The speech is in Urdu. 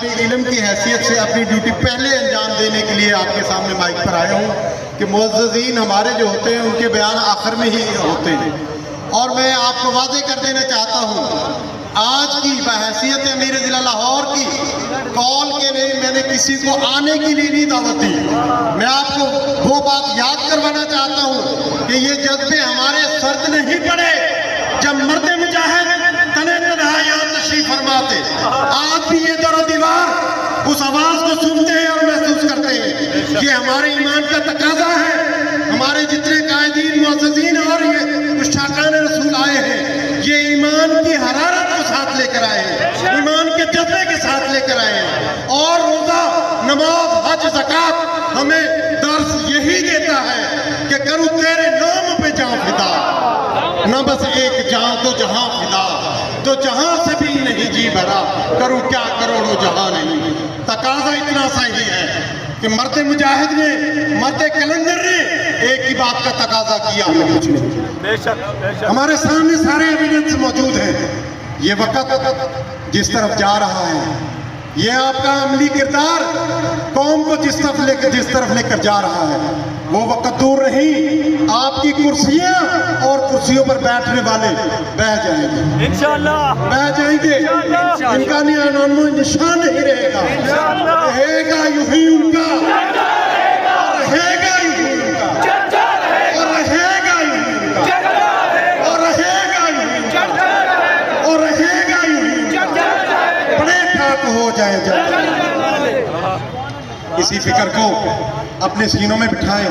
طالب علم کی حیثیت سے اپنی ڈیوٹی پہلے انجام دینے کے لیے آپ کے سامنے مائک پر آیا ہوں کہ معززین ہمارے جو ہوتے ہیں ان کے بیان آخر میں ہی ہوتے ہیں، اور میں آپ کو واضح کر دینا چاہتا ہوں آج کی بحیثیت امیر ضلع لاہور کی کال کے لیے میں نے کسی کو آنے کی لیے نہیں دعوت دی۔ میں آپ کو وہ بات یاد کروانا چاہتا ہوں کہ یہ جذبے ہمارے سرد نہیں پڑے جب مرد مجاہد تنے تنہا یہاں تشریف فرماتے، آج بھی یہ در و دیوار اس آواز کو سنتے ہیں اور محسوس کرتے ہیں۔ یہ ہمارے ایمان کا تقاضا ہے۔ ہمارے جتنے قائدین معززین اور یہ مشتاقان رسول آئے ہیں یہ ایمان کی حرارت کو ساتھ لے کر آئے ہیں، ایمان کے جذبے کے ساتھ لے کر آئے ہیں، اور روزہ نماز حج زکوٰۃ ہمیں درس یہی دیتا ہے کہ کروں تیرے نام پہ جان فدا، نہ بس ایک جان تو جہاں فدا، تو جہاں سے بھی نہیں جی بھرا، کروں کیا کروڑوں جہاں نہیں۔ تقاضا اتنا صحیح ہے کہ مرد مجاہد نے، مرد کلندر نے ایک ہی بات کا تقاضا کیا، ہمیں کچھ نہیں۔ ہمارے سامنے سارے ایویڈنس موجود ہیں۔ یہ وقت جس طرف جا رہا ہے، یہ آپ کا عملی کردار قوم کو جس طرف لے کر جا رہا ہے، وہ وقت دور نہیں، آپ کی کرسیاں اور کرسیوں پر بیٹھنے والے بہ جائیں گے انشاءاللہ، بہ جائیں گے، ان کا نام و نشان نہیں رہے گا، رہے گا یوں ہی ان کا، رہے گا یوں ہی ان کا، اور رہے گا یوں ہی ان کا، اور رہے گا یوں ہی ان کا، اور رہے گا یوں ہی ان کا، بڑے ٹھاک ہو جائیں جب۔ اسی فکر کو اپنے سینوں میں بٹھائیں۔